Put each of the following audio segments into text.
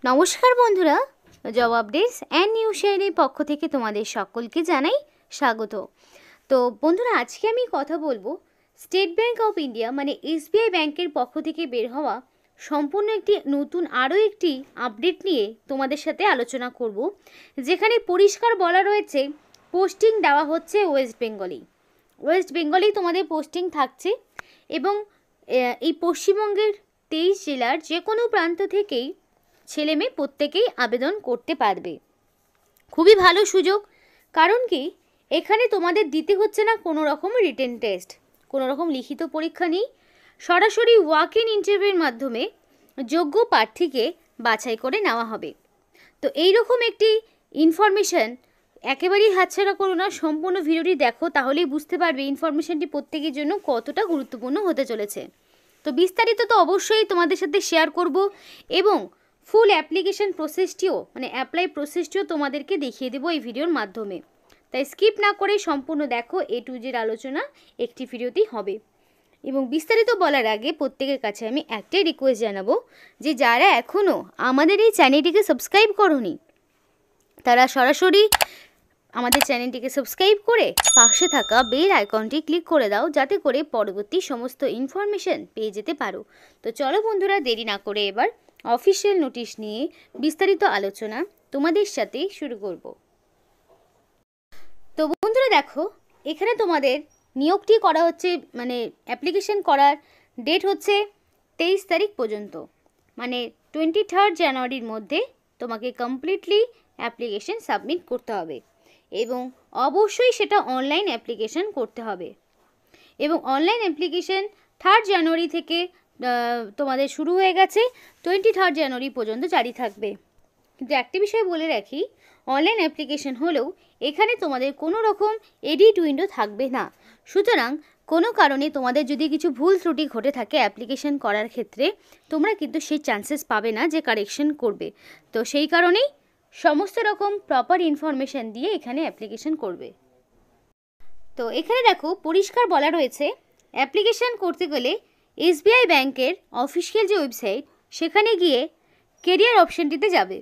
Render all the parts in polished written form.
নমস্কার বন্ধুরা, job updates and news শেয়ারের পক্ষ থেকে তোমাদের সকলকে জানাই স্বাগত। তো বন্ধুরা, আজকে আমি কথা বলবো স্টেট ব্যাঙ্ক অফ ইন্ডিয়া মানে এসবিআই ব্যাংকের পক্ষ থেকে বের হওয়া সম্পূর্ণ একটি নতুন আরও একটি আপডেট নিয়ে তোমাদের সাথে আলোচনা করব, যেখানে পরিষ্কার বলা রয়েছে পোস্টিং দেওয়া হচ্ছে ওয়েস্ট বেঙ্গলেই তোমাদের পোস্টিং থাকছে এবং এই পশ্চিমবঙ্গের 23 জেলার যে কোনো প্রান্ত থেকেই ছেলে মেয়ে প্রত্যেকেই আবেদন করতে পারবে। খুবই ভালো সুযোগ, কারণ কি এখানে তোমাদের দিতে হচ্ছে না কোনো রকম রিটেন টেস্ট, কোনো রকম লিখিত পরীক্ষা নেই। সরাসরি ওয়াক ইন ইন্টারভিউর মাধ্যমে যোগ্য প্রার্থীকে বাছাই করে নেওয়া হবে। তো এই রকম একটি ইনফরমেশন একেবারেই হাতছাড়া করো না, সম্পূর্ণ ভিডিওটি দেখো, তাহলেই বুঝতে পারবে ইনফরমেশনটি প্রত্যেকের জন্য কতটা গুরুত্বপূর্ণ হতে চলেছে। তো বিস্তারিত তো অবশ্যই তোমাদের সাথে শেয়ার করব এবং ফুল অ্যাপ্লিকেশন প্রসেসটিও মানে অ্যাপ্লাই প্রসেসটিও তোমাদেরকে দেখিয়ে দেবো এই ভিডিওর মাধ্যমে। তাই স্কিপ না করে সম্পূর্ণ দেখো, A to Z আলোচনা একটি ভিডিওতেই হবে। এবং বিস্তারিত বলার আগে প্রত্যেকের কাছে আমি একটাই রিকোয়েস্ট জানাবো যে যারা এখনও আমাদের এই চ্যানেলটিকে সাবস্ক্রাইব করোনি তারা সরাসরি আমাদের চ্যানেলটিকে সাবস্ক্রাইব করে পাশে থাকা বেল আইকনটি ক্লিক করে দাও, যাতে করে পরবর্তী সমস্ত ইনফরমেশন পেয়ে যেতে পারো। তো চলো বন্ধুরা, দেরি না করে এবার অফিসিয়াল নোটিশ নিয়ে বিস্তারিত আলোচনা তোমাদের সাথে শুরু করব। তো বন্ধুরা দেখো, এখানে তোমাদের নিয়োগটি করা হচ্ছে মানে অ্যাপ্লিকেশন করার ডেট হচ্ছে 23 তারিখ পর্যন্ত, মানে 23 জানুয়ারির মধ্যে তোমাকে কমপ্লিটলি অ্যাপ্লিকেশন সাবমিট করতে হবে এবং অবশ্যই সেটা অনলাইন অ্যাপ্লিকেশন করতে হবে। এবং অনলাইন অ্যাপ্লিকেশন 3 জানুয়ারি থেকে তোমাদের শুরু হয়ে গেছে, 23 জানুয়ারি পর্যন্ত জারি থাকবে। কিন্তু একটি বিষয় বলে রাখি, অনলাইন অ্যাপ্লিকেশন হলেও এখানে তোমাদের কোনো রকম এডিট উইন্ডো থাকবে না। সুতরাং কোনো কারণে তোমাদের যদি কিছু ভুল ত্রুটি ঘটে থাকে অ্যাপ্লিকেশন করার ক্ষেত্রে, তোমরা কিন্তু সেই চান্সেস পাবে না যে কারেকশন করবে। তো সেই কারণেই সমস্ত রকম প্রপার ইনফরমেশান দিয়ে এখানে অ্যাপ্লিকেশন করবে। তো এখানে দেখো পরিষ্কার বলা রয়েছে অ্যাপ্লিকেশন করতে গেলে এসবিআই ব্যাংকের অফিসিয়াল যে ওয়েবসাইট সেখানে গিয়ে কেরিয়ার অপশানটিতে যাবে।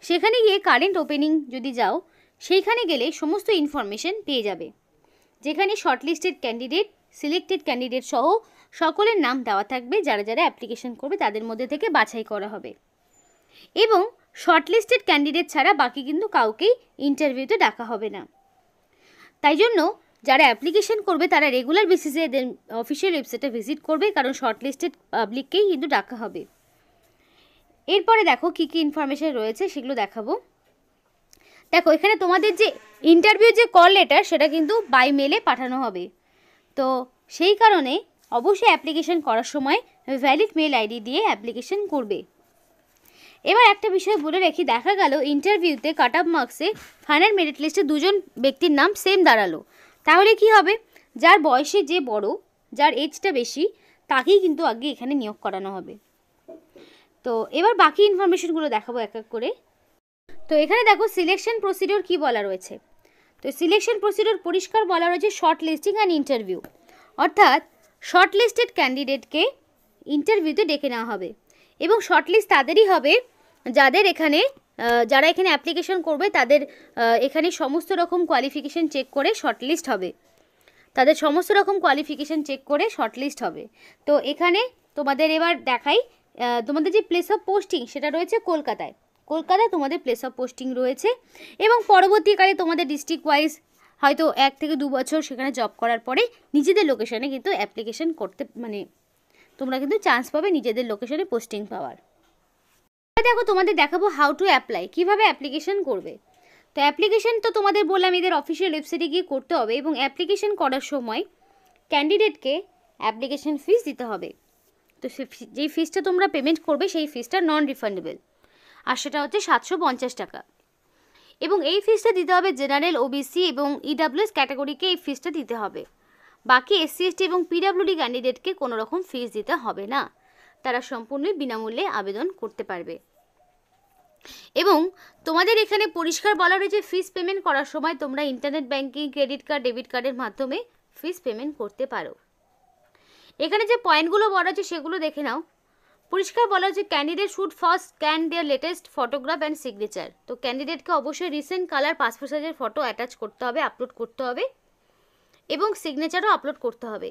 সেখানে গিয়ে কারেন্ট ওপেনিং যদি যাও, সেইখানে গেলে সমস্ত ইনফরমেশন পেয়ে যাবে, যেখানে শর্টলিস্টেড ক্যান্ডিডেট, সিলেক্টেড ক্যান্ডিডেট সহ সকলের নাম দেওয়া থাকবে। যারা যারা অ্যাপ্লিকেশন করবে তাদের মধ্যে থেকে বাছাই করা হবে এবং শর্টলিস্টেড ক্যান্ডিডেট ছাড়া বাকি কিন্তু কাউকেই ইন্টারভিউতে ডাকা হবে না। তাই জন্য যারা অ্যাপ্লিকেশন করবে তারা রেগুলার বেসিসে এদের অফিসিয়াল ওয়েবসাইটে ভিজিট করবে, কারণ শর্টলিস্টেড পাবলিককেই কিন্তু ডাকা হবে। এরপরে দেখো কী কী ইনফরমেশন রয়েছে সেগুলো দেখাবো। দেখো এখানে তোমাদের যে ইন্টারভিউ যে কল লেটার সেটা কিন্তু বাই মেলে পাঠানো হবে। তো সেই কারণে অবশ্যই অ্যাপ্লিকেশন করার সময় ভ্যালিড মেল আইডি দিয়ে অ্যাপ্লিকেশন করবে। এবার একটা বিষয় বলে রাখি, দেখা গেল ইন্টারভিউতে কাট অফ মার্কসে ফাইনাল মেরিট লিস্টে দুজন ব্যক্তির নাম সেম দাঁড়ালো, তাহলে কি হবে? যার বয়সে যে বড়, যার এজটা বেশি, তাকেই কিন্তু আগে এখানে নিয়োগ করানো হবে। তো এবার বাকি ইনফরমেশনগুলো দেখাবো এক এক করে। তো এখানে দেখো সিলেকশন প্রসিডিওর কি বলা রয়েছে। তো সিলেকশন প্রসিডিওর পরিষ্কার বলা রয়েছে শর্ট লিস্টিং অ্যান্ড ইন্টারভিউ, অর্থাৎ শর্ট লিস্টেড ক্যান্ডিডেটকে ইন্টারভিউতে ডেকে নেওয়া হবে এবং শর্ট লিস্ট তাদেরই হবে যারা এখানে অ্যাপ্লিকেশন করবে। তাদের এখানে সমস্ত রকম কোয়ালিফিকেশান চেক করে শর্ট লিস্ট হবে, তাদের সমস্ত রকম কোয়ালিফিকেশান চেক করে শর্ট লিস্ট হবে। তো এখানে তোমাদের এবার দেখাই, তোমাদের যে প্লেস অফ পোস্টিং সেটা রয়েছে কলকাতায় তোমাদের প্লেস অফ পোস্টিং রয়েছে এবং পরবর্তীকালে তোমাদের ডিস্ট্রিক্ট ওয়াইজ হয়তো 1 থেকে 2 বছর সেখানে জব করার পরে নিজেদের লোকেশনে কিন্তু অ্যাপ্লিকেশন করতে মানে তোমরা কিন্তু চান্স পাবে নিজেদের লোকেশনে পোস্টিং পাওয়ার। দেখো তোমাদের দেখাবো হাউ টু অ্যাপ্লাই, কীভাবে অ্যাপ্লিকেশন করবে। তো অ্যাপ্লিকেশন তো তোমাদের বললাম এদের অফিসিয়াল ওয়েবসাইটে গিয়ে করতে হবে এবং অ্যাপ্লিকেশন করার সময় ক্যান্ডিডেটকে অ্যাপ্লিকেশন ফিস দিতে হবে। তো যেই ফিসটা তোমরা পেমেন্ট করবে সেই ফিসটা নন রিফান্ডেবল, আর সেটা হচ্ছে 750 টাকা। এবং এই ফিসটা দিতে হবে জেনারেল, ওবিসি এবং ইডাব্লিউএস ক্যাটাগরিকে এই ফিসটা দিতে হবে। বাকি এসসি, এসটি এবং পিডাব্লিউডি ক্যান্ডিডেটকে কোনো রকম ফিস দিতে হবে না, তারা সম্পূর্ণই বিনামূল্যে আবেদন করতে পারবে। এবং তোমাদের এখানে পরিষ্কার বলা রয়েছে ফিস পেমেন্ট করার সময় তোমরা internet banking, credit card, debit কার্ডের মাধ্যমে ফিস পেমেন্ট করতে পারো। এখানে যে পয়েন্টগুলো বলা আছে সেগুলো দেখে নাও। পরিষ্কার বলা হচ্ছে candidate should first scan their latest photograph and signature. তো ক্যান্ডিডেটকে অবশ্যই রিসেন্ট কালার পাসপোর্ট সাইজের ফটো অ্যাটাচ করতে হবে, আপলোড করতে হবে এবং সিগনেচারও আপলোড করতে হবে।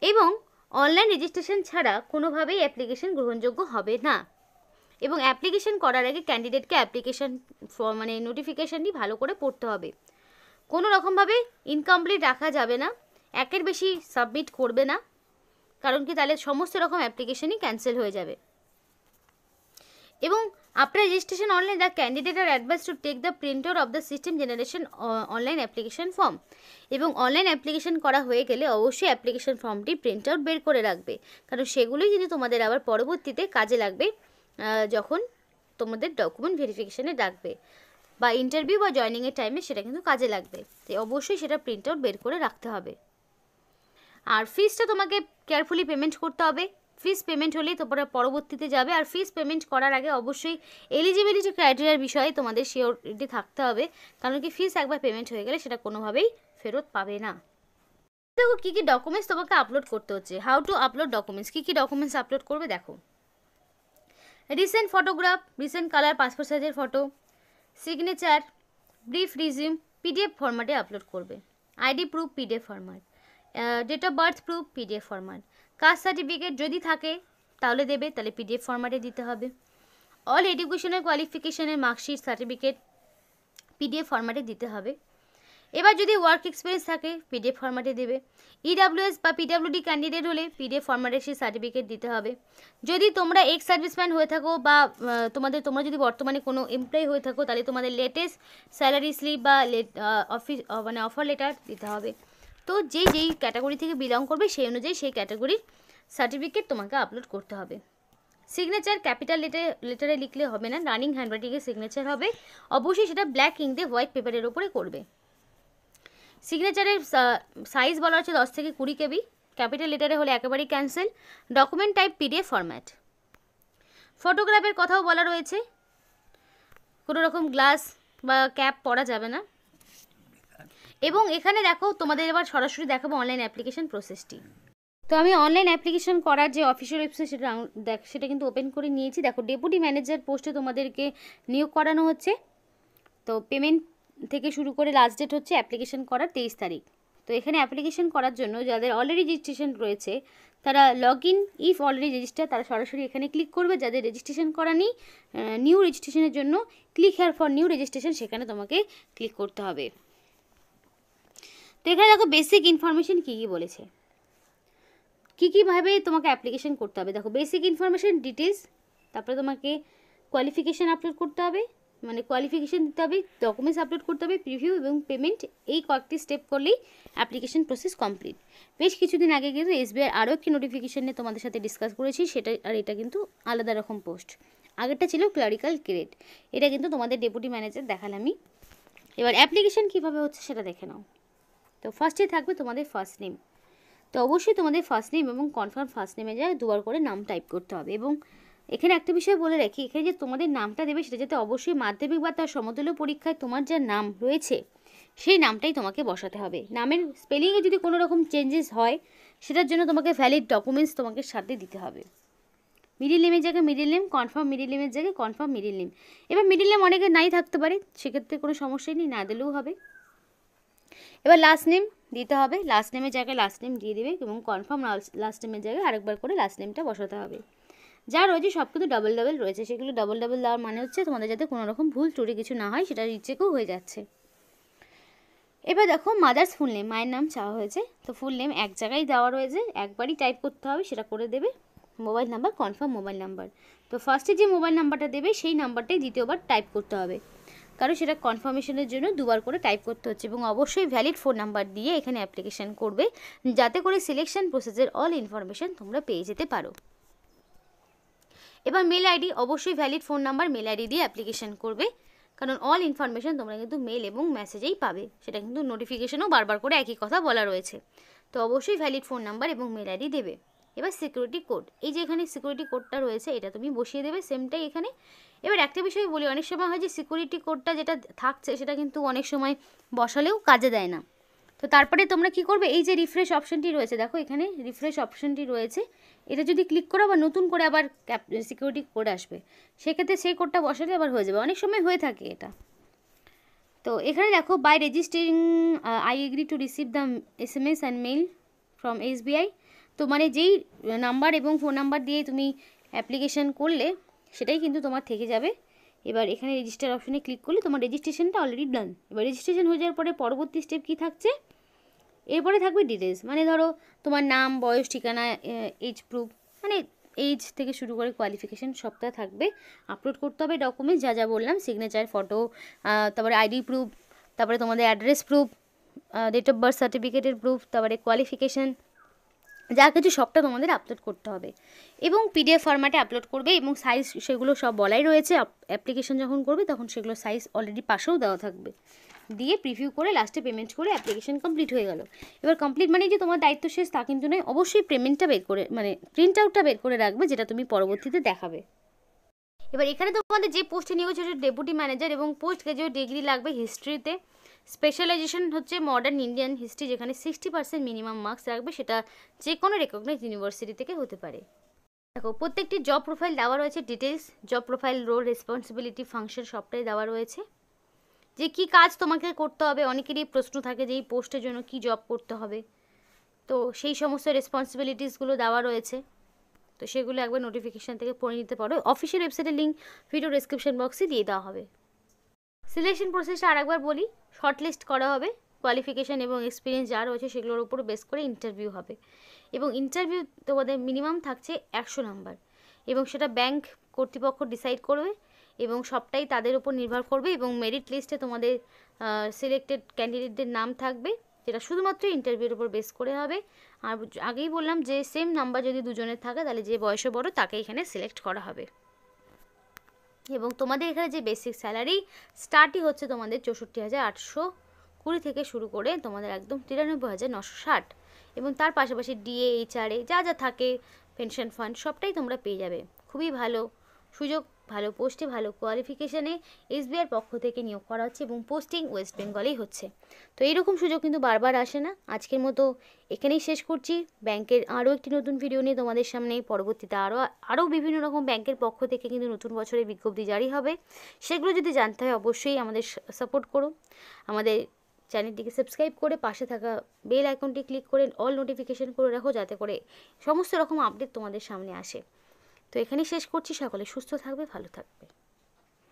এবং অনলাইন রেজিস্ট্রেশন ছাড়া কোনোভাবেই অ্যাপ্লিকেশন গ্রহণযোগ্য হবে না। এবং অ্যাপ্লিকেশন করার আগে ক্যান্ডিডেটকে অ্যাপ্লিকেশন মানে নোটিফিকেশানটি ভালো করে পড়তে হবে। কোনো রকমভাবে ইনকমপ্লিট রাখা যাবে না, একের বেশি সাবমিট করবে না, কারণ কি তাহলে সমস্ত রকম অ্যাপ্লিকেশনই ক্যান্সেল হয়ে যাবে। এবং after registration online the candidate are advise to take the printer of the system generation online application form. এবং অনলাইন অ্যাপ্লিকেশন করা হয়ে গেলে অবশ্যই অ্যাপ্লিকেশন ফর্মটি প্রিন্ট আউট বের করে রাখবে, কারণ সেগুলোই কিন্তু তোমাদের আবার পরবর্তীতে কাজে লাগবে যখন তোমাদের ডকুমেন্ট ভেরিফিকেশানে ডাকবে বা ইন্টারভিউ বা জয়নিংয়ের টাইমে সেটা কিন্তু কাজে লাগবে। তো অবশ্যই সেটা প্রিন্ট আউট বের করে রাখতে হবে। আর ফিসটা তোমাকে কেয়ারফুলি পেমেন্ট করতে হবে। ফিস পেমেন্ট হলেই তোমরা পরবর্তীতে যাবে। আর ফিস পেমেন্ট করার আগে অবশ্যই এলিজিবিলিটি ক্রাইটেরিয়ার বিষয়ে তোমাদের শিওরিটি থাকতে হবে, কারণ কি ফিস একবার পেমেন্ট হয়ে গেলে সেটা কোনোভাবেই ফেরত পাবে না। দেখো কী কী ডকুমেন্টস তোমাকে আপলোড করতে হচ্ছে। হাউ টু আপলোড ডকুমেন্টস, কী কী ডকুমেন্টস আপলোড করবে দেখো। Recent photograph, recent colour passport সাইজের photo, signature, brief resume PDF ফরম্যাটে আপলোড করবে, ID proof PDF format, date of birth proof PDF format, caste certificate যদি থাকে তাহলে দেবে, তাহলে পিডিএফ ফরম্যাটে দিতে হবে। অল এডুকেশনাল কোয়ালিফিকেশনের মার্কশিট সার্টিফিকেট পিডিএফ ফরম্যাটে দিতে হবে। এবার যদি ওয়ার্ক এক্সপিরিয়েন্স থাকে পিডিএফ ফরম্যাটে দেবে। ইডাব্লিউএস বা পিডাব্লিউডি ক্যান্ডিডেট হলে পিডিএফ ফরম্যাটে সেই সার্টিফিকেট দিতে হবে। যদি তোমরা এক্স সার্ভিসম্যান হয়ে থাকো বা তোমরা যদি বর্তমানে কোনো এমপ্লয়ি হয়ে থাকো তাহলে তোমাদের লেটেস্ট স্যালারি স্লিপ বা অফার লেটার দিতে হবে। তো যেই ক্যাটাগরি থেকে বিলং করবে সেই অনুযায়ী সেই ক্যাটাগরির সার্টিফিকেট তোমাকে আপলোড করতে হবে। সিগনেচার ক্যাপিটাল লেটারে লিখলে হবে না, রানিং হ্যান্ডরাইটিংয়ে সিগনেচার হবে। অবশ্যই সেটা ব্ল্যাক ইঙ্ক দিয়ে হোয়াইট পেপারের ওপরে করবে। সিগনেচারের সাইজ বলা হচ্ছে 10 থেকে 20 KB, ক্যাপিটাল লেটারে হলে একেবারেই cancel. Document type PDF format. ফটোগ্রাফের কথাও বলা রয়েছে, কোনো রকম গ্লাস বা ক্যাপ পরা যাবে না। এবং এখানে দেখো তোমাদের এবার সরাসরি দেখাবো অনলাইন অ্যাপ্লিকেশন প্রসেসটি। তো আমি অনলাইন অ্যাপ্লিকেশন করার যে অফিসিয়াল ওয়েবসাইট সেটা কিন্তু ওপেন করে নিয়েছি। দেখো ডেপুটি ম্যানেজার পোস্টে তোমাদেরকে নিয়োগ করানো হচ্ছে। তো পেমেন্ট থেকে শুরু করে লাস্ট ডেট হচ্ছে অ্যাপ্লিকেশন করার 23 তারিখ। তো এখানে অ্যাপ্লিকেশন করার জন্য যাদের অলরেডি রেজিস্ট্রেশন রয়েছে তারা log in if already register তারা সরাসরি এখানে ক্লিক করবে। যাদের রেজিস্ট্রেশন করা নেই নিউ রেজিস্ট্রেশনের জন্য click here for new registration সেখানে তোমাকে ক্লিক করতে হবে। তো এখানে দেখো বেসিক ইনফরমেশন কী কী বলেছে, কীভাবে তোমাকে অ্যাপ্লিকেশন করতে হবে। দেখো বেসিক ইনফরমেশন ডিটেলস, তারপরে তোমাকে কোয়ালিফিকেশান আপলোড করতে হবে, মানে কোয়ালিফিকেশান দিতে হবে, ডকুমেন্টস আপলোড করতে হবে, প্রিভিউ এবং পেমেন্ট। এই কয়েকটি স্টেপ করলেই অ্যাপ্লিকেশন প্রসেস কমপ্লিট। বেশ কিছুদিন আগে কিন্তু এসবিআই আরও একটি নোটিফিকেশন নিয়ে তোমাদের সাথে ডিসকাস করেছি, সেটা আর এটা কিন্তু আলাদা রকম পোস্ট। আগেরটা ছিল ক্লারিক্যাল গ্রেড, এটা কিন্তু তোমাদের ডেপুটি ম্যানেজার দেখালামই। এবার অ্যাপ্লিকেশন কীভাবে হচ্ছে সেটা দেখে নাও। তো ফার্স্টে থাকবে তোমাদের ফার্স্ট নেম। তো অবশ্যই তোমাদের ফার্স্ট নেম এবং কনফার্ম ফার্স্ট নেমে যায় দুবার করে নাম টাইপ করতে হবে। এবং এখানে একটা বিষয় বলে রাখি, এখানে যে তোমাদের নামটা দেবে সেটা যাতে অবশ্যই মাধ্যমিক বা তার সমতুল্য পরীক্ষায় তোমার যা নাম রয়েছে সেই নামটাই তোমাকে বসাতে হবে। নামের স্পেলিংয়ে যদি কোনো রকম চেঞ্জেস হয় সেটার জন্য তোমাকে ভ্যালিড ডকুমেন্টস তোমাকে সাথে দিতে হবে। মিডিল নেমের জায়গায় মিডিল নেম, কনফার্ম মিডিল নেমের জায়গায় কনফার্ম মিডিল নেম। এবার মিডিল নেম অনেকে নাই থাকতে পারে, সেক্ষেত্রে কোনো সমস্যাই নেই, না দিলেও হবে। এবার লাস্ট নেম দিতে হবে, লাস্ট নেমের জায়গায় লাস্ট নেম দিয়ে দেবে এবং কনফার্ম লাস্ট নেমের জায়গায় আরেকবার করে লাস্ট নেমটা বসাতে হবে। যা রয়েছে সব কিন্তু ডাবল রয়েছে, সেগুলো ডাবল দেওয়ার মানে হচ্ছে তোমাদের যাতে কোনো রকম ভুল ত্রুটি কিছু না হয়, সেটা রিচেকও হয়ে যাচ্ছে। এবার দেখো মাদার্স ফুল নেম, মায়ের নাম চাওয়া হয়েছে, তো ফুল নেম এক জায়গায় দেওয়া রয়েছে, একবারই টাইপ করতে হবে, সেটা করে দেবে। Mobile number confirm mobile number, তো ফার্স্টে যে মোবাইল নাম্বারটা দেবে সেই নাম্বারটাই দ্বিতীয়বার টাইপ করতে হবে, কারণ সেটা কনফার্মেশনের জন্য দুবার করে টাইপ করতে হচ্ছে। এবং অবশ্যই ভ্যালিড ফোন নাম্বার দিয়ে এখানে অ্যাপ্লিকেশান করবে, যাতে করে সিলেকশন প্রসেসের অল ইনফরমেশান তোমরা পেয়ে যেতে পারো। এবার মেল আইডি, অবশ্যই valid phone number mail ID দিয়ে অ্যাপ্লিকেশান করবে, কারণ অল ইনফরমেশান তোমরা কিন্তু মেল এবং মেসেজেই পাবে, সেটা কিন্তু নোটিফিকেশনও বারবার করে একই কথা বলা রয়েছে। তো অবশ্যই ভ্যালিড ফোন নাম্বার এবং মেল আইডি দেবে। এবার সিকিউরিটি কোড, এই যে এখানে সিকিউরিটি কোডটা রয়েছে এটা তুমি বসিয়ে দেবে সেমটাই এখানে। এবার একটা বিষয় বলি, অনেক সময় হয় যে সিকিউরিটি কোডটা যেটা থাকছে সেটা কিন্তু অনেক সময় বসালেও কাজে দেয় না। তো তারপরে তোমরা কি করবে, এই যে রিফ্রেশ অপশানটি রয়েছে, দেখো এখানে রিফ্রেশ অপশানটি রয়েছে, এটা যদি ক্লিক করো আবার নতুন করে আবার সিকিউরিটি কোড আসবে, সেক্ষেত্রে সেই কোডটা বসালে আবার হয়ে যাবে, অনেক সময় হয়ে থাকে এটা। তো এখানে দেখো by registering I agree to receive the SMS and mail from SBI। তো মানে যেই নাম্বার এবং ফোন নাম্বার দিয়ে তুমি অ্যাপ্লিকেশান করলে সেটাই কিন্তু তোমার থেকে যাবে। এবার এখানে রেজিস্টার অপশনে ক্লিক করলে তোমার রেজিস্ট্রেশনটা অলরেডি ডান। এবার রেজিস্ট্রেশন হয়ে যাওয়ার পরে পরবর্তী স্টেপ কী থাকছে, এরপরে থাকবে ডিটেলস, মানে ধরো তোমার নাম, বয়স, ঠিকানা, এজ প্রুফ, মানে এজ থেকে শুরু করে কোয়ালিফিকেশান সবটা থাকবে। আপলোড করতে হবে ডকুমেন্টস যা যা বললাম, সিগনেচার, ফটো, তারপরে আইডি প্রুফ, তারপরে তোমাদের address proof, date of birth সার্টিফিকেটের প্রুফ, তারপরে কোয়ালিফিকেশান, যা কিছু সবটা তোমাদের আপলোড করতে হবে এবং PDF ফরম্যাটে আপলোড করবে এবং সাইজ সেগুলো সব বলাই রয়েছে। অ্যাপ্লিকেশন যখন করবে তখন সেগুলো সাইজ অলরেডি পাশেও দেওয়া থাকবে, দিয়ে প্রিভিউ করে লাস্টে পেমেন্ট করে অ্যাপ্লিকেশন কমপ্লিট হয়ে গেল। এবার কমপ্লিট মানে যে তোমার দায়িত্ব শেষ তা কিন্তু নয়, অবশ্যই পেমেন্টটা বের করে মানে প্রিন্ট আউটটা বের করে রাখবে, যেটা তুমি পরবর্তীতে দেখাবে। এবার এখানে তোমাদের যে পোস্টে নিয়োগ হচ্ছে ডেপুটি ম্যানেজার এবং পোস্ট গ্রাজুয়েট ডিগ্রি লাগবে হিস্ট্রিতে। স্পেশালাইজেশন হচ্ছে মডার্ন ইন্ডিয়ান হিস্ট্রি, যেখানে 60% মিনিমাম মার্কস রাখবে, সেটা যে কোনো রেকগনাইজ ইউনিভার্সিটি থেকে হতে পারে। দেখো প্রত্যেকটি জব প্রোফাইল দেওয়া রয়েছে, details, job profile, role, responsibility, function সবটাই দেওয়া রয়েছে, যে কী কাজ তোমাকে করতে হবে। অনেকেরই প্রশ্ন থাকে যে এই পোস্টের জন্য কী জব করতে হবে, তো সেই সমস্ত রেসপন্সিবিলিটিসগুলো দেওয়া রয়েছে, তো সেগুলো একবার নোটিফিকেশান থেকে পড়ে নিতে পারো। অফিসিয়াল ওয়েবসাইটের লিঙ্ক ভিডিও ডেসক্রিপশন বক্সে দিয়ে দেওয়া হবে। সিলেকশন প্রসেসটা আরেকবার বলি, শর্টলিস্ট করা হবে, কোয়ালিফিকেশান এবং এক্সপিরিয়েন্স যা রয়েছে সেগুলোর উপর বেস করে ইন্টারভিউ হবে এবং ইন্টারভিউ তোমাদের মিনিমাম থাকছে 100 নাম্বার এবং সেটা ব্যাংক কর্তৃপক্ষ ডিসাইড করবে এবং সবটাই তাদের উপর নির্ভর করবে এবং মেরিট লিস্টে তোমাদের সিলেক্টেড ক্যান্ডিডেটদের নাম থাকবে, যেটা শুধুমাত্র ইন্টারভিউর উপর বেস করে হবে। আর আগেই বললাম যে সেম নাম্বার যদি দুজনের থাকে তাহলে যে বয়সে বড় তাকে এখানে সিলেক্ট করা হবে এবং তোমাদের এখানে যে বেসিক স্যালারি স্টার্টই হচ্ছে তোমাদের 64,820 থেকে শুরু করে তোমাদের একদম 93,960 এবং তার পাশাপাশি DA, HRA যা যা থাকে, পেনশন ফান্ড সবটাই তোমরা পেয়ে যাবে। খুবই ভালো সুযোগ, ভালো পোস্টে, ভালো কোয়ালিফিকেশানে SBIর পক্ষ থেকে নিয়োগ করা হচ্ছে এবং পোস্টিং ওয়েস্ট বেঙ্গলেই হচ্ছে। তো এইরকম সুযোগ কিন্তু বারবার আসে না। আজকের মতো এখানেই শেষ করছি। ব্যাংকের আরও একটি নতুন ভিডিও নিয়ে তোমাদের সামনে পরবর্তীতে আরও বিভিন্ন রকম ব্যাংকের পক্ষ থেকে কিন্তু নতুন বছরের বিজ্ঞপ্তি জারি হবে, সেগুলো যদি জানতে হয় অবশ্যই আমাদের সাপোর্ট করো। আমাদের চ্যানেলটিকে সাবস্ক্রাইব করে পাশে থাকা বেল আইকনটি ক্লিক করে অল নোটিফিকেশান করে রাখো, যাতে করে সমস্ত রকম আপডেট তোমাদের সামনে আসে। তো এখানেই শেষ করছি। সকলে সুস্থ থাকবে, ভালো থাকবে।